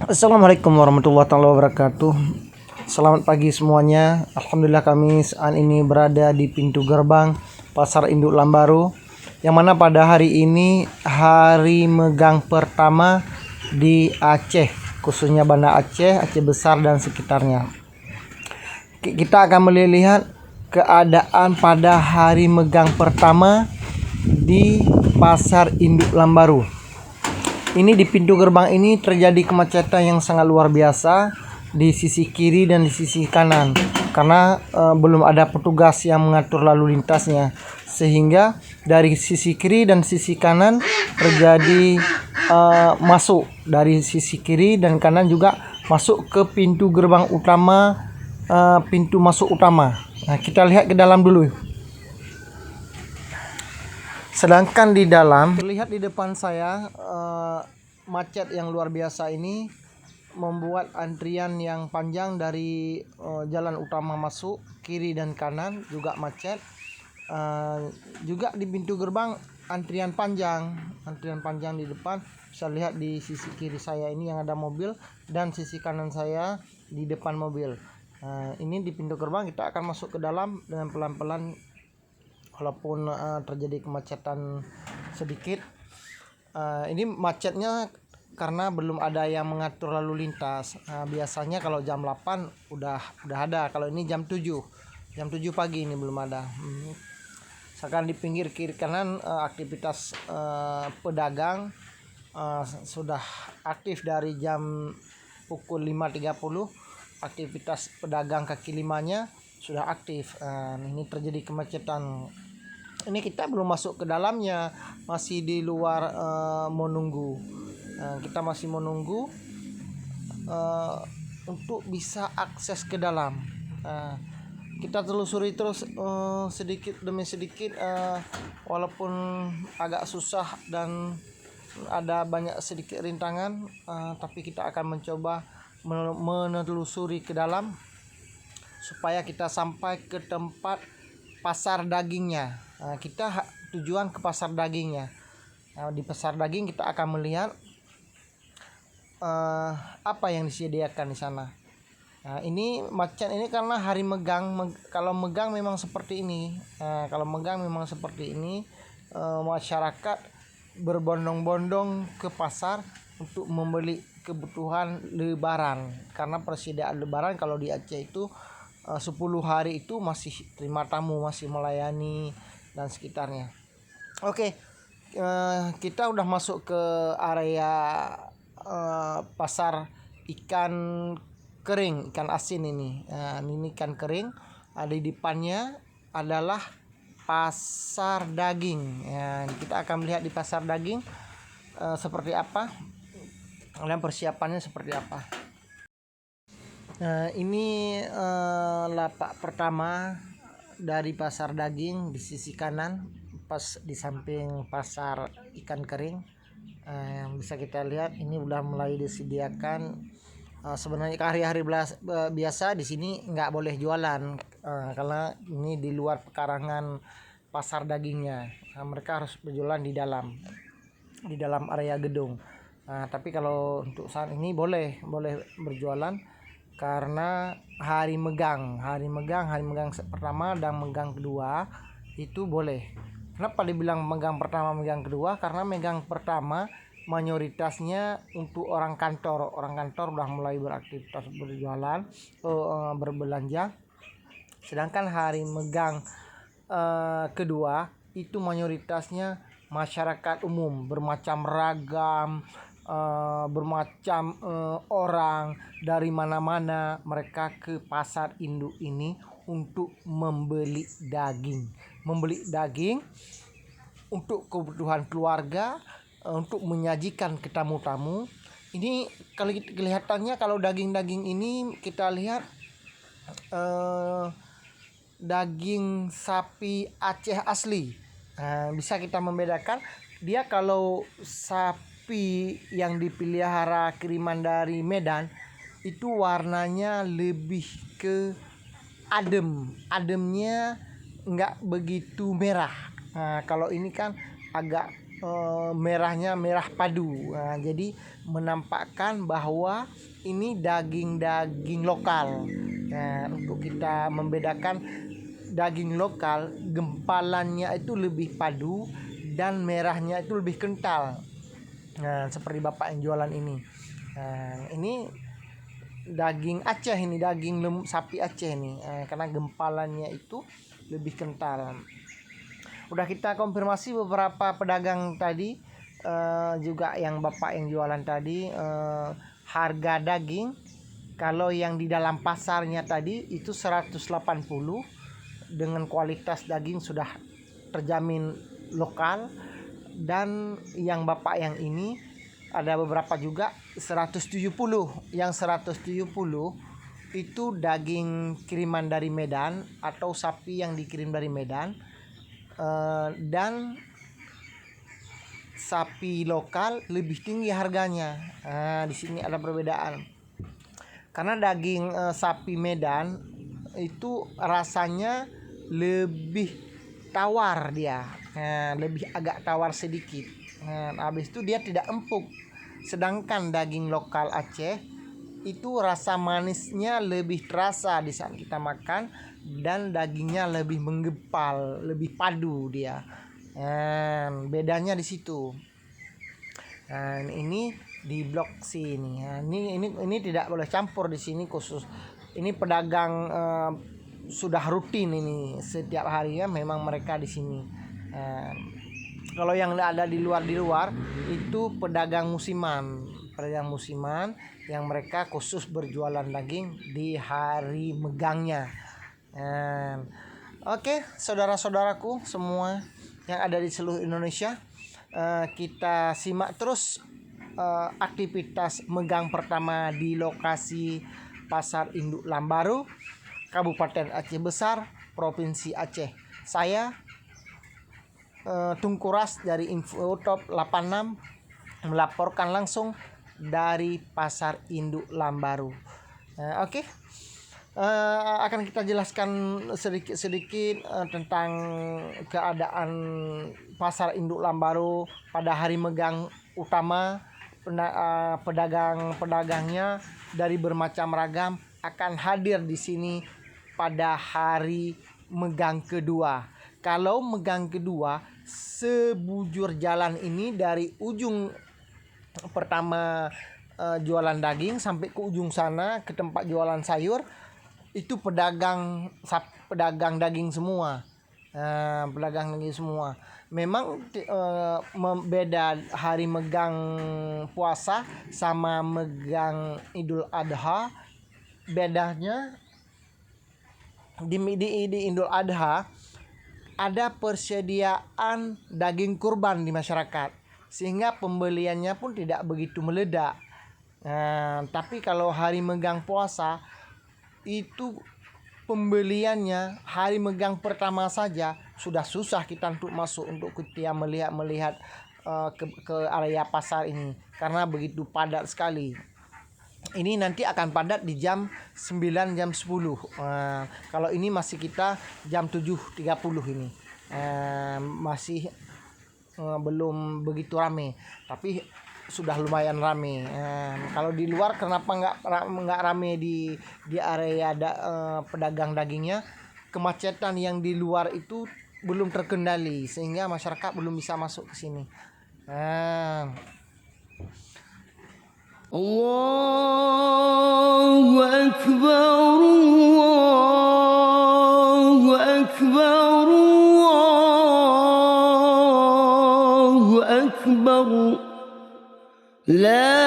Assalamualaikum warahmatullahi wabarakatuh. Selamat pagi semuanya. Alhamdulillah kami saat ini berada di pintu gerbang Pasar Induk Lambaru, yang mana pada hari ini hari megang pertama di Aceh, khususnya Banda Aceh, Aceh Besar dan sekitarnya. Kita akan melihat keadaan pada hari megang pertama di Pasar Induk Lambaru. Ini di pintu gerbang ini terjadi kemacetan yang sangat luar biasa di sisi kiri dan di sisi kanan, karena belum ada petugas yang mengatur lalu lintasnya, sehingga dari sisi kiri dan sisi kanan terjadi masuk dari sisi kiri dan kanan juga masuk ke pintu gerbang utama, pintu masuk utama. Nah, kita lihat ke dalam dulu. Sedangkan di dalam terlihat di depan saya macet yang luar biasa ini membuat antrian yang panjang dari jalan utama masuk, kiri dan kanan juga macet. Juga di pintu gerbang antrian panjang di depan. Bisa lihat di sisi kiri saya ini yang ada mobil dan sisi kanan saya di depan mobil. Ini di pintu gerbang kita akan masuk ke dalam dengan pelan-pelan. Walaupun terjadi kemacetan sedikit, ini macetnya karena belum ada yang mengatur lalu lintas. Biasanya kalau jam 8 udah ada, kalau ini jam 7 pagi ini belum ada. Misalkan di pinggir kiri kanan aktivitas pedagang sudah aktif dari jam pukul 5.30. Aktivitas pedagang kaki limanya sudah aktif. Ini terjadi kemacetan. Ini kita belum masuk ke dalamnya, masih di luar menunggu. Kita masih menunggu untuk bisa akses ke dalam. Kita telusuri terus sedikit demi sedikit, walaupun agak susah dan ada banyak sedikit rintangan, tapi kita akan mencoba menelusuri ke dalam supaya kita sampai ke tempat pasar dagingnya. Kita tujuan ke pasar dagingnya. Di pasar daging kita akan melihat apa yang disediakan di sana. Ini macet ini karena hari megang. Kalau megang memang seperti ini. Masyarakat berbondong-bondong ke pasar untuk membeli kebutuhan lebaran, karena persediaan lebaran kalau di Aceh itu 10 hari itu masih terima tamu, masih melayani dan sekitarnya. Oke, kita udah masuk ke area pasar ikan kering, ikan asin ini. Ini ikan kering. Di depannya adalah pasar daging. Kita akan melihat di pasar daging seperti apa dan persiapannya seperti apa. Ini lapak pertama dari pasar daging di sisi kanan, pas di samping pasar ikan kering. Yang bisa kita lihat ini udah mulai disediakan. Sebenarnya hari-hari biasa di sini nggak boleh jualan, karena ini di luar pekarangan pasar dagingnya. Mereka harus berjualan di dalam area gedung. Tapi kalau untuk saat ini boleh berjualan, karena hari megang pertama dan megang kedua itu boleh. Kenapa dibilang megang pertama megang kedua? Karena megang pertama mayoritasnya untuk orang kantor udah mulai beraktivitas berjualan, berbelanja. Sedangkan hari megang kedua itu mayoritasnya masyarakat umum, bermacam ragam, orang dari mana-mana mereka ke pasar induk ini untuk membeli daging untuk kebutuhan keluarga, untuk menyajikan ke tamu-tamu. Ini kelihatannya kalau daging-daging ini kita lihat daging sapi Aceh asli. Bisa kita membedakan dia, kalau sapi yang dipelihara kiriman dari Medan itu warnanya lebih ke ademnya nggak begitu merah. Kalau ini kan agak merahnya merah padu. Nah, jadi menampakkan bahwa ini daging lokal. Nah, untuk kita membedakan daging lokal, gempalannya itu lebih padu dan merahnya itu lebih kental. Nah, seperti bapak yang jualan ini. Nah, ini daging Aceh, ini daging sapi Aceh ini, karena gempalannya itu lebih kental. Udah kita konfirmasi beberapa pedagang tadi, juga yang bapak yang jualan tadi, harga daging kalau yang di dalam pasarnya tadi itu 180 dengan kualitas daging sudah terjamin lokal, dan yang bapak yang ini ada beberapa juga 170. Yang 170 itu daging kiriman dari Medan atau sapi yang dikirim dari Medan, dan sapi lokal lebih tinggi harganya. Di sini ada perbedaan. Karena daging sapi Medan itu rasanya lebih tawar dia, lebih agak tawar sedikit. Habis itu dia tidak empuk. Sedangkan daging lokal Aceh itu rasa manisnya lebih terasa di saat kita makan, dan dagingnya lebih menggempal, lebih padu dia. Bedanya di situ. Ini di blok sini. Ini tidak boleh campur di sini khusus. Ini pedagang sudah rutin ini setiap harinya memang mereka di sini. Kalau yang ada di luar itu pedagang musiman yang mereka khusus berjualan daging di hari megangnya. Oke, saudara-saudaraku semua yang ada di seluruh Indonesia, kita simak terus aktivitas megang pertama di lokasi Pasar Induk Lambaru, Kabupaten Aceh Besar, Provinsi Aceh. Saya Tungku Ras dari Infotop 86 melaporkan langsung dari Pasar Induk Lambaru. Oke. Akan kita jelaskan sedikit tentang keadaan Pasar Induk Lambaru pada hari megang utama. Pedagang-pedagangnya dari bermacam ragam akan hadir di sini pada hari megang kedua. Kalau megang kedua, sebujur jalan ini dari ujung pertama jualan daging sampai ke ujung sana ke tempat jualan sayur, itu pedagang daging semua. Pedagang daging semua. Memang beda hari megang puasa sama megang Idul Adha. Bedanya di Idul Adha ada persediaan daging kurban di masyarakat, sehingga pembeliannya pun tidak begitu meledak. Tapi kalau hari megang puasa itu pembeliannya hari megang pertama saja sudah susah kita untuk masuk, untuk kita melihat ke area pasar ini karena begitu padat sekali. Ini nanti akan padat di jam 9, jam 10. Kalau ini masih kita jam 7.30 ini. Masih belum begitu rame, tapi sudah lumayan rame. Kalau di luar kenapa nggak rame di area pedagang dagingnya? Kemacetan yang di luar itu belum terkendali sehingga masyarakat belum bisa masuk ke sini. Allahu Akbar, Allahu Akbar, Allahu Akbar. La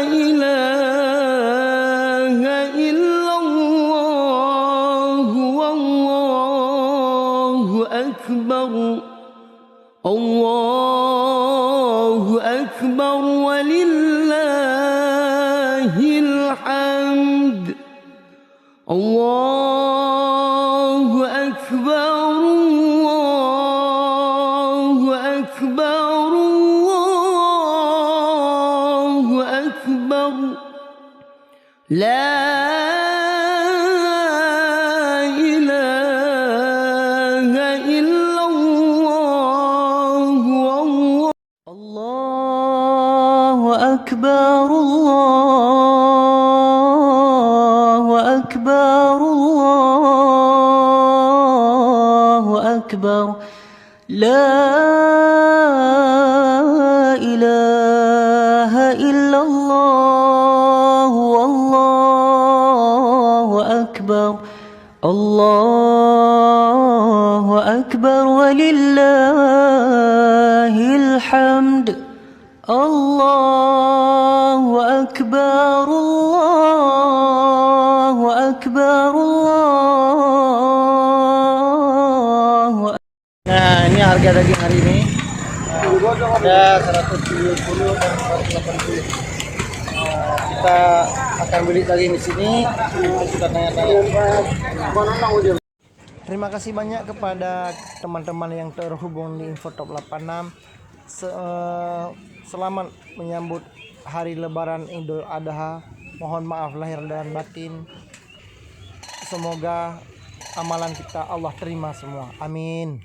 ilaha illallah, wallahu akbar. Allahu akbar walillahil hamd. Allahu akbar, Allahu akbar, Allahu akbar. La ilaha illallah, أكبر الله أكبر الله أكبر لا إله إلا الله والله أكبر الله أكبر ولله الحمد الله أكبر الله أكبر الله أكبر. Nah, ini harga daging hari ini ada 170 dan 180. Kita akan beli daging di sini. Kita tanya-tanya. Terima kasih banyak kepada teman-teman yang terhubung di Infotop 86. Selamat menyambut hari Lebaran Idul Adha. Mohon maaf lahir dan batin. Semoga amalan kita Allah terima semua. Amin.